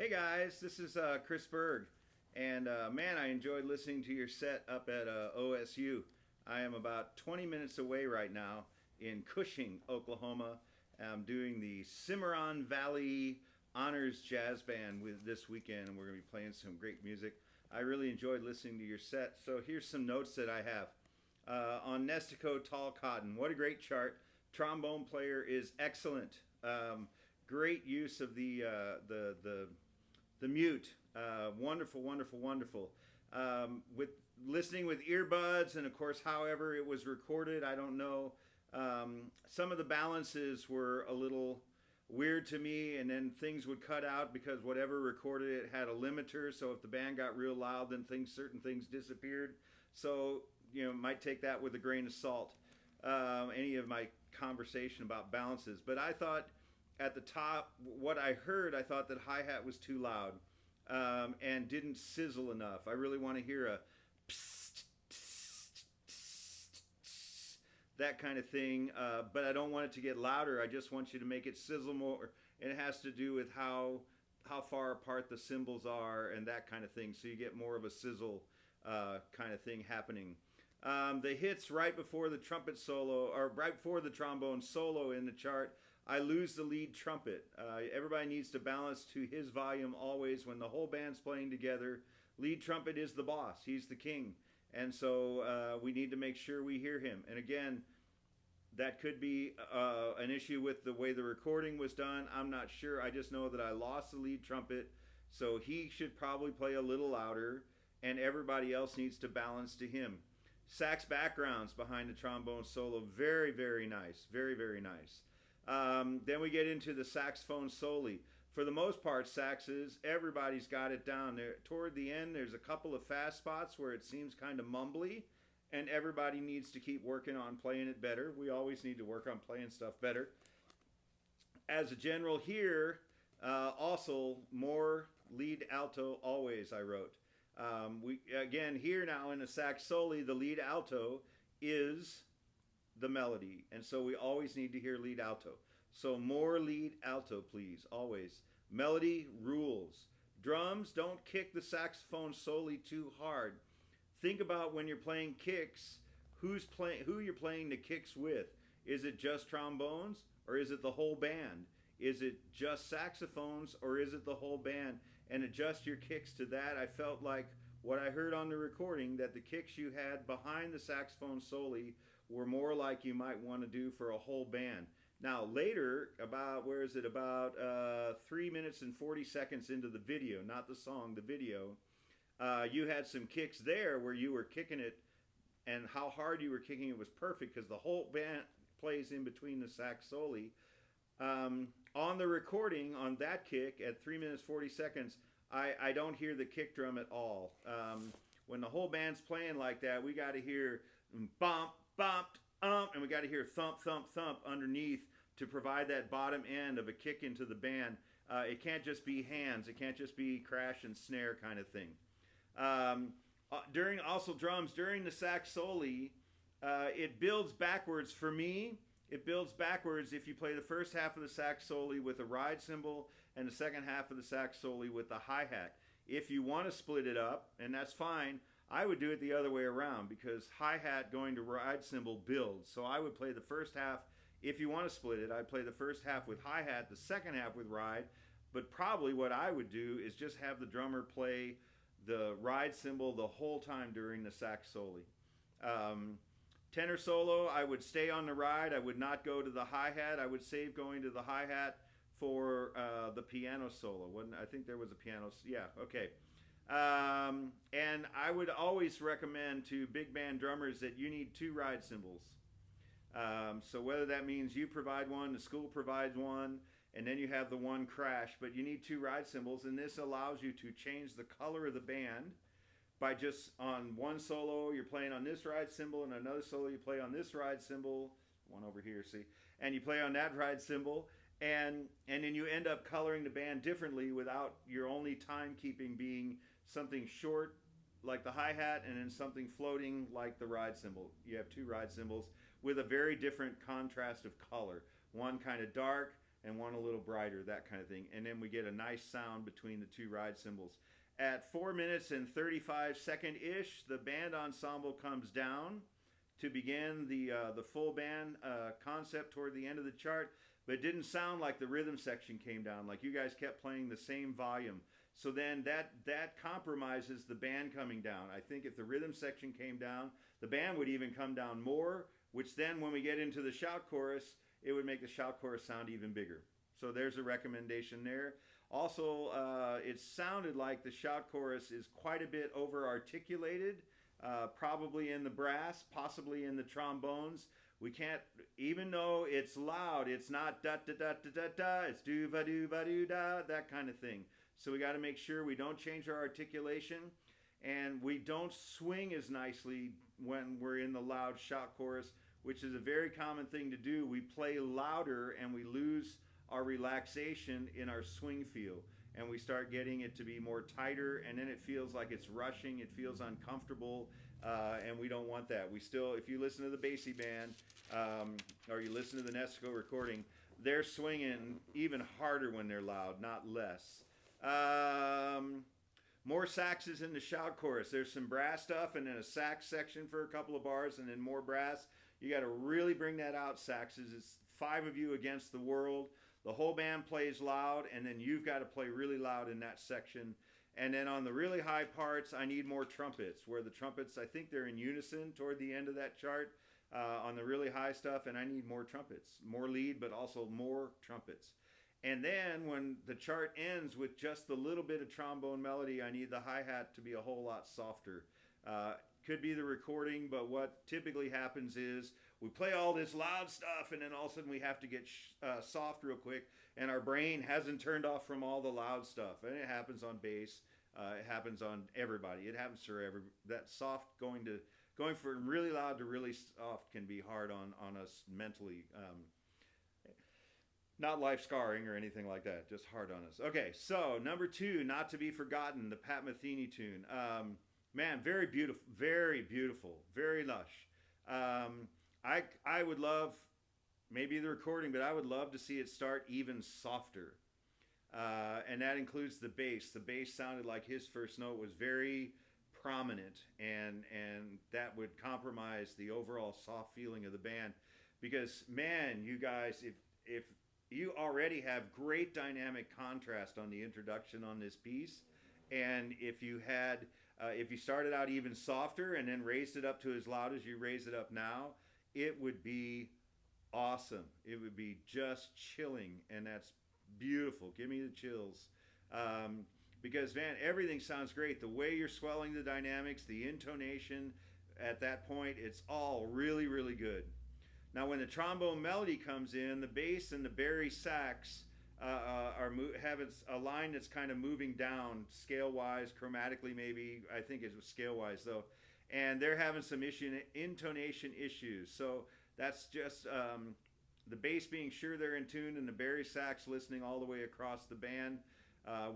Hey guys, this is Kris Berg, and man, I enjoyed listening to your set up at OSU. I am about 20 minutes away right now in Cushing, Oklahoma. I'm doing the Cimarron Valley Honors Jazz Band with this weekend, and we're going to be playing some great music. I really enjoyed listening to your set. So here's some notes that I have on Nestico Tall Cotton. What a great chart! Trombone player is excellent. Great use of the mute. Wonderful, wonderful, wonderful. With listening with earbuds, and of course, however it was recorded, I don't know. Some of the balances were a little weird to me, and then things would cut out because whatever recorded it had a limiter. So if the band got real loud, then certain things disappeared. So might take that with a grain of salt. Any of my conversation about balances, but I thought at the top, what I heard, I thought that hi-hat was too loud and didn't sizzle enough. I really want to hear a psst, psst, psst, psst, that kind of thing, but I don't want it to get louder. I just want you to make it sizzle more, and it has to do with how far apart the cymbals are and that kind of thing, so you get more of a sizzle kind of thing happening. The hits right before the trumpet solo, or right before the trombone solo in the chart, I lose the lead trumpet. Everybody needs to balance to his volume always when the whole band's playing together. Lead trumpet is the boss. He's the king. And so we need to make sure we hear him. And again, that could be an issue with the way the recording was done. I'm not sure. I just know that I lost the lead trumpet. So he should probably play a little louder, and everybody else needs to balance to him. Sax backgrounds behind the trombone solo, very, very nice. Very, very nice. Then we get into the saxophone soli. For the most part, saxes, everybody's got it down. There, toward the end, there's a couple of fast spots where it seems kind of mumbly, and everybody needs to keep working on playing it better. We always need to work on playing stuff better. As a general here, also more lead alto always, I wrote. We again here now in the sax soli, the lead alto is the melody, and so we always need to hear lead alto. So more lead alto, please, always. Melody rules. Drums, don't kick the saxophone soli too hard. Think about when you're playing kicks, who you're playing the kicks with. Is it just trombones, or is it the whole band? Is it just saxophones, or is it the whole band? And adjust your kicks to that. I felt like what I heard on the recording, that the kicks you had behind the saxophone soli were more like you might want to do for a whole band. Now later, about 3 minutes and 40 seconds into the video, not the song, the video, you had some kicks there where you were kicking it, and how hard you were kicking it was perfect because the whole band plays in between the sax soli. On the recording, on that kick at 3 minutes 40 seconds, I don't hear the kick drum at all. When the whole band's playing like that, we got to hear bump, bump, and we got to hear thump, thump, thump underneath to provide that bottom end of a kick into the band. It can't just be hands. It can't just be crash and snare kind of thing. During the sax soli, it builds backwards for me. It builds backwards if you play the first half of the sax soli with a ride cymbal and the second half of the sax soli with the hi-hat. If you want to split it up, and that's fine, I would do it the other way around because hi-hat going to ride cymbal builds. So I would play the first half, if you want to split it, I'd play the first half with hi-hat, the second half with ride, but probably what I would do is just have the drummer play the ride cymbal the whole time during the sax soli. Tenor solo, I would stay on the ride. I would not go to the hi-hat. I would save going to the hi-hat for the piano solo. I think there was a piano. Yeah, okay. And I would always recommend to big band drummers that you need 2 ride cymbals. So whether that means you provide one, the school provides one, and then you have the one crash, but you need 2 ride cymbals, and this allows you to change the color of the band. By just on one solo, you're playing on this ride cymbal, and another solo, you play on this ride cymbal, one over here, see, and you play on that ride cymbal, and then you end up coloring the band differently without your only timekeeping being something short like the hi-hat and then something floating like the ride cymbal. You have 2 ride cymbals with a very different contrast of color. One kind of dark, and one a little brighter, that kind of thing. And then we get a nice sound between the two ride cymbals. At 4 minutes and 35 second-ish, the band ensemble comes down to begin the full band concept toward the end of the chart, but it didn't sound like the rhythm section came down. Like you guys kept playing the same volume. So then that compromises the band coming down. I think if the rhythm section came down, the band would even come down more, which then when we get into the shout chorus, it would make the shout chorus sound even bigger. So there's a recommendation there. Also, it sounded like the shout chorus is quite a bit over-articulated, probably in the brass, possibly in the trombones. We can't, even though it's loud, it's not da-da-da-da-da-da, it's do-va-do-va-do-da, that kind of thing. So we got to make sure we don't change our articulation, and we don't swing as nicely when we're in the loud shout chorus, which is a very common thing to do. We play louder and we lose our relaxation in our swing feel, and we start getting it to be more tighter, and then it feels like it's rushing, it feels uncomfortable, and we don't want that. We still, if you listen to the Basie band, or you listen to the Nestico recording, they're swinging even harder when they're loud, not less. More saxes in the shout chorus. There's some brass stuff and then a sax section for a couple of bars and then more brass. You got to really bring that out, saxes. It's 5 of you against the world. The whole band plays loud, and then you've got to play really loud in that section. And then on the really high parts, I need more trumpets, where the trumpets, I think they're in unison toward the end of that chart on the really high stuff, and I need more trumpets. More lead, but also more trumpets. And then when the chart ends with just a little bit of trombone melody, I need the hi-hat to be a whole lot softer. Could be the recording, but what typically happens is we play all this loud stuff, and then all of a sudden we have to get soft real quick, and our brain hasn't turned off from all the loud stuff. And it happens on bass. It happens on everybody. It happens for everybody. That soft going from really loud to really soft can be hard on us mentally. Not life scarring or anything like that, just hard on us. Okay, so number 2, Not to Be Forgotten, the Pat Metheny tune. Man, very beautiful, very lush. I would love, maybe the recording, but I would love to see it start even softer. And that includes the bass. The bass sounded like his first note was very prominent, and that would compromise the overall soft feeling of the band. Because, man, you guys, if you already have great dynamic contrast on the introduction on this piece, and if you started out even softer and then raised it up to as loud as you raise it up now, it would be awesome. It would be just chilling, and that's beautiful. Give me the chills. Because, man, everything sounds great. The way you're swelling the dynamics, the intonation at that point, it's all really, really good. Now, when the trombone melody comes in, the bass and the bari sax have a line that's kind of moving down scale-wise, chromatically maybe. I think it was scale-wise, though. And they're having some intonation issues. So that's just the bass being sure they're in tune and the bari sax listening all the way across the band.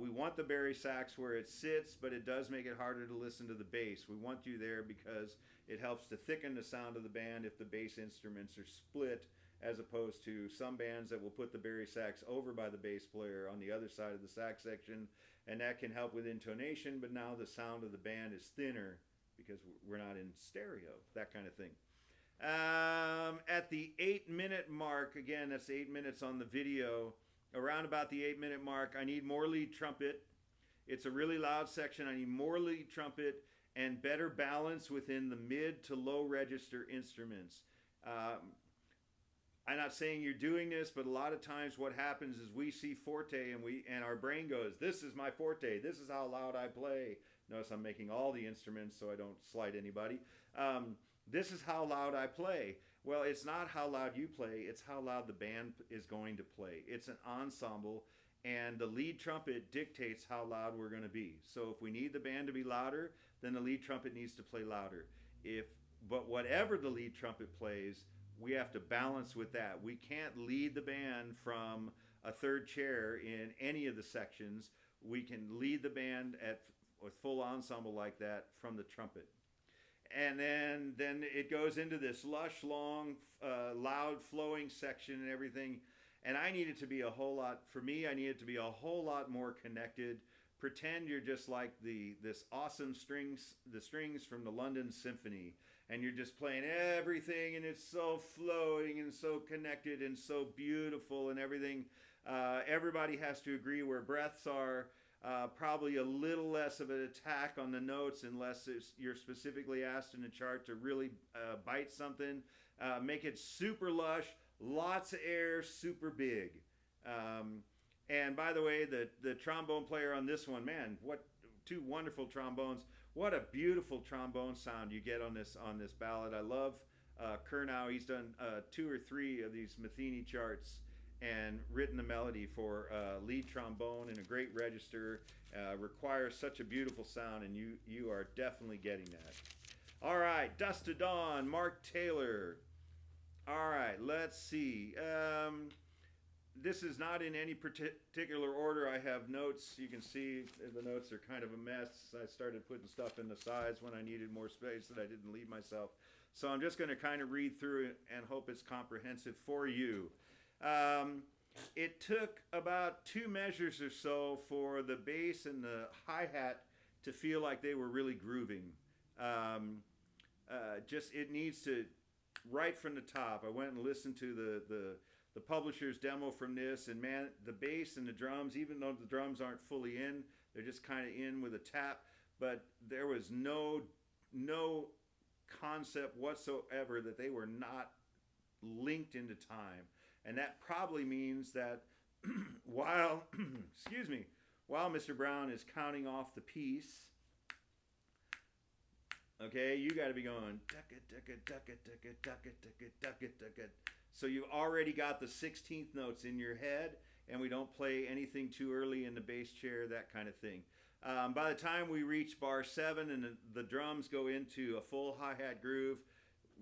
We want the bari sax where it sits, but it does make it harder to listen to the bass. We want you there because it helps to thicken the sound of the band if the bass instruments are split, as opposed to some bands that will put the bari sax over by the bass player on the other side of the sax section, and that can help with intonation, but now the sound of the band is thinner because we're not in stereo, that kind of thing. At the 8-minute mark, again, that's 8 minutes on the video, around about the 8-minute mark, I need more lead trumpet. It's a really loud section. I need more lead trumpet and better balance within the mid to low register instruments. I'm not saying you're doing this, but a lot of times what happens is we see forte and our brain goes, this is my forte. This is how loud I play. Notice I'm making all the instruments so I don't slight anybody. This is how loud I play. Well, it's not how loud you play. It's how loud the band is going to play. It's an ensemble, and the lead trumpet dictates how loud we're going to be. So if we need the band to be louder, then the lead trumpet needs to play louder. But whatever the lead trumpet plays, we have to balance with that. We can't lead the band from a third chair in any of the sections. We can lead the band with full ensemble like that from the trumpet. And then it goes into this lush, long, loud, flowing section and everything. And I need it to be a whole lot, for me, I need it to be a whole lot more connected. Pretend you're just like this awesome the strings from the London Symphony, and you're just playing everything, and it's so flowing and so connected and so beautiful and everything. Everybody has to agree where breaths are. Probably a little less of an attack on the notes unless you're specifically asked in the chart to really bite something. Make it super lush, lots of air, super big. And by the way, the trombone player on this one, man, what two wonderful trombones. What a beautiful trombone sound you get on this ballad. I love Kurnow. He's done 2 or 3 of these Matheny charts and written the melody for lead trombone in a great register. Requires such a beautiful sound, and you are definitely getting that. All right, Dust to Dawn, Mark Taylor. All right, let's see. This is not in any particular order. I have notes. You can see the notes are kind of a mess. I started putting stuff in the sides when I needed more space that I didn't leave myself. So I'm just going to kind of read through it and hope it's comprehensive for you. It took about 2 measures or so for the bass and the hi-hat to feel like they were really grooving. Just it needs to, right from the top. I went and listened to the publisher's demo from this, and man, the bass and the drums, even though the drums aren't fully in, they're just kind of in with a tap, but there was no concept whatsoever that they were not linked into time. And that probably means that while while Mr. Brown is counting off the piece, okay, you got to be going so you've already got the 16th notes in your head, and we don't play anything too early in the bass chair, that kind of thing. By the time we reach bar 7 and the drums go into a full hi-hat groove,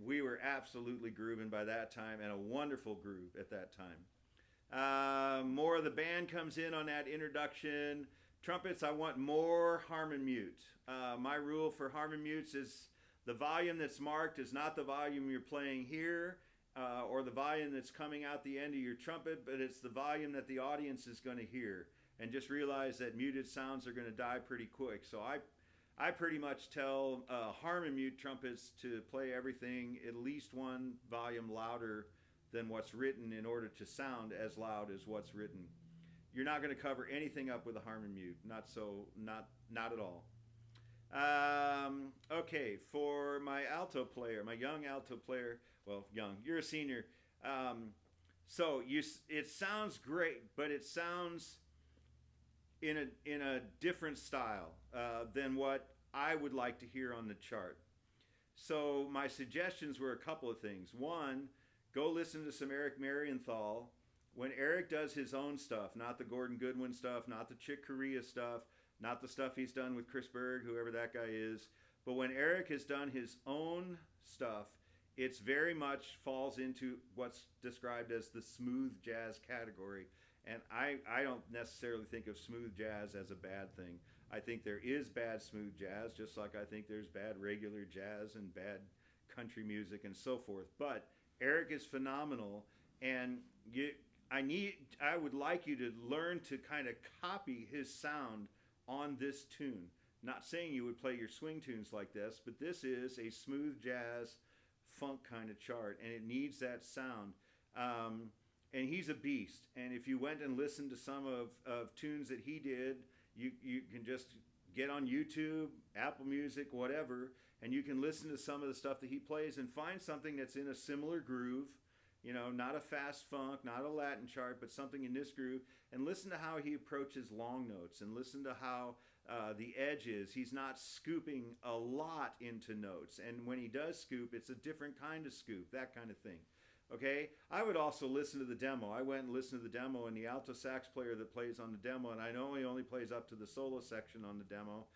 we were absolutely grooving by that time, and a wonderful groove at that time. More of the band comes in on that introduction. Trumpets, I want more harmon mute. My rule for harmon mutes is the volume that's marked is not the volume you're playing here, or the volume that's coming out the end of your trumpet, but it's the volume that the audience is going to hear. And just realize that muted sounds are going to die pretty quick. So I pretty much tell harmon mute trumpets to play everything at least 1 volume louder than what's written in order to sound as loud as what's written. You're not going to cover anything up with a harmon mute. Not at all. Okay, for my alto player, my young alto player, well, young, you're a senior. So it sounds great, but it sounds in a different style than what I would like to hear on the chart. So my suggestions were a couple of things. One, go listen to some Eric Marienthal. When Eric does his own stuff, not the Gordon Goodwin stuff, not the Chick Corea stuff, not the stuff he's done with Chris Berg, whoever that guy is, but when Eric has done his own stuff, it's very much falls into what's described as the smooth jazz category. And I don't necessarily think of smooth jazz as a bad thing. I think there is bad smooth jazz, just like I think there's bad regular jazz and bad country music and so forth. But Eric is phenomenal, and I would like you to learn to kind of copy his sound on this tune. Not saying you would play your swing tunes like this, but this is a smooth jazz funk kind of chart, and it needs that sound. And he's a beast. And if you went and listened to some of tunes that he did, you can just get on YouTube, Apple Music, whatever, and you can listen to some of the stuff that he plays and find something that's in a similar groove, not a fast funk, not a Latin chart, but something in this groove, and listen to how he approaches long notes, and listen to how the edge is. He's not scooping a lot into notes, and when he does scoop, it's a different kind of scoop, that kind of thing. Okay, I would also listen to the demo. I went and listened to the demo, and the alto sax player that plays on the demo, and I know he only plays up to the solo section on the demo.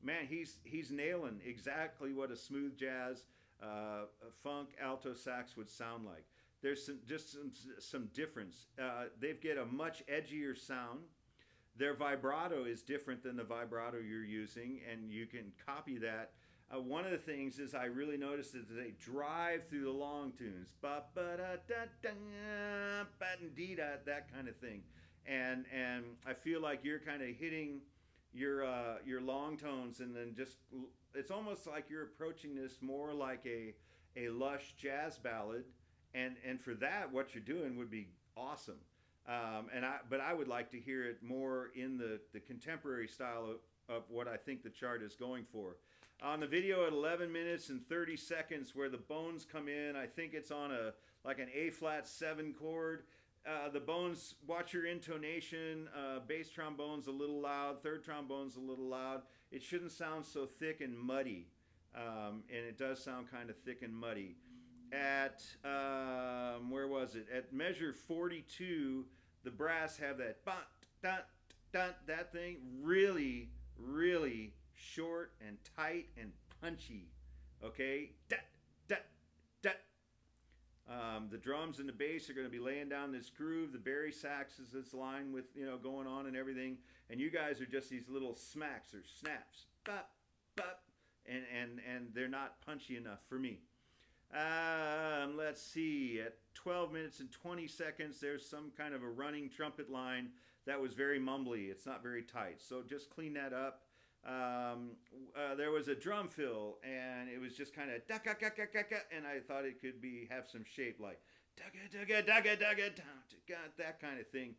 Man, he's nailing exactly what a smooth jazz, funk alto sax would sound like. There's some difference. They get a much edgier sound. Their vibrato is different than the vibrato you're using, and you can copy that. One of the things is I really noticed that they drive through the long tunes, ba ba da da da, ba dee da, that kind of thing, and I feel like you're kind of hitting your long tones, and then just it's almost like you're approaching this more like a lush jazz ballad, and for that, what you're doing would be awesome. But I would like to hear it more in the contemporary style of what I think the chart is going for. On the video at 11 minutes and 30 seconds, where the bones come in, I think it's on a like an A flat 7 chord. The bones, watch your intonation. Bass trombone's a little loud, third trombone's a little loud. It shouldn't sound so thick and muddy, and it does sound kind of thick and muddy. At where was it? At measure 42, the brass have that bont, dun, dun, that thing really, really short and tight and punchy. Okay, da, da, da. The drums and the bass are going to be laying down this groove. The bari sax is this line with going on and everything, and you guys are just these little smacks or snaps, bop, bop, and they're not punchy enough for me. Let's see. At 12 minutes and 20 seconds, there's some kind of a running trumpet line that was very mumbly. It's not very tight, so just clean that up. There was a drum fill, and it was just kind of and I thought it could have some shape like that kind of thing.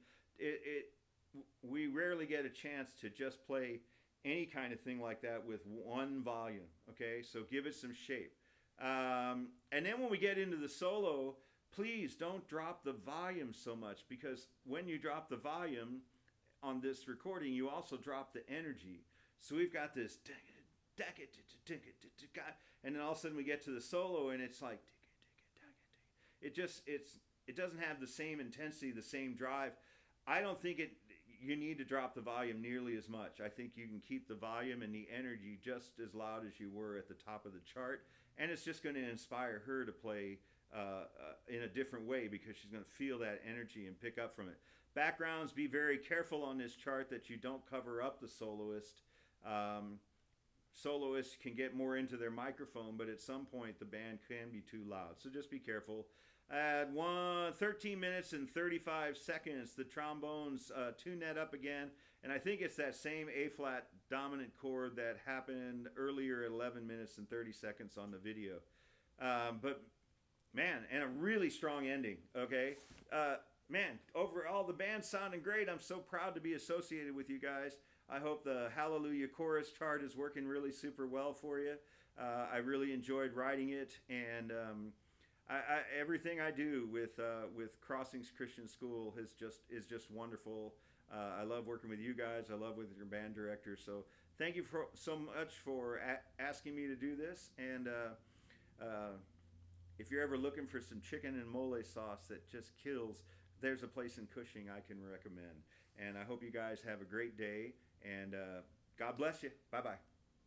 We rarely get a chance to just play any kind of thing like that with one volume. Okay, so give it some shape. And then when we get into the solo, please don't drop the volume so much, because when you drop the volume on this recording, you also drop the energy. So we've got this, and then all of a sudden we get to the solo, and it's like, it doesn't have the same intensity, the same drive. I don't think you need to drop the volume nearly as much. I think you can keep the volume and the energy just as loud as you were at the top of the chart, and it's just going to inspire her to play in a different way, because she's going to feel that energy and pick up from it. Backgrounds, be very careful on this chart that you don't cover up the soloist. Soloists can get more into their microphone, but at some point the band can be too loud, so just be careful. At 13 minutes and 35 seconds, the trombones tune that up again, and I think it's that same A-flat dominant chord that happened earlier at 11 minutes and 30 seconds on the video. But man, and a really strong ending, okay? Man, overall the band's sounding great. I'm so proud to be associated with you guys. I hope the Hallelujah Chorus chart is working really super well for you. I really enjoyed writing it, and everything I do with Crossings Christian School is just wonderful. I love working with you guys. I love with your band director. So thank you so much for asking me to do this. And if you're ever looking for some chicken and mole sauce that just kills, there's a place in Cushing I can recommend. And I hope you guys have a great day. And God bless you. Bye-bye.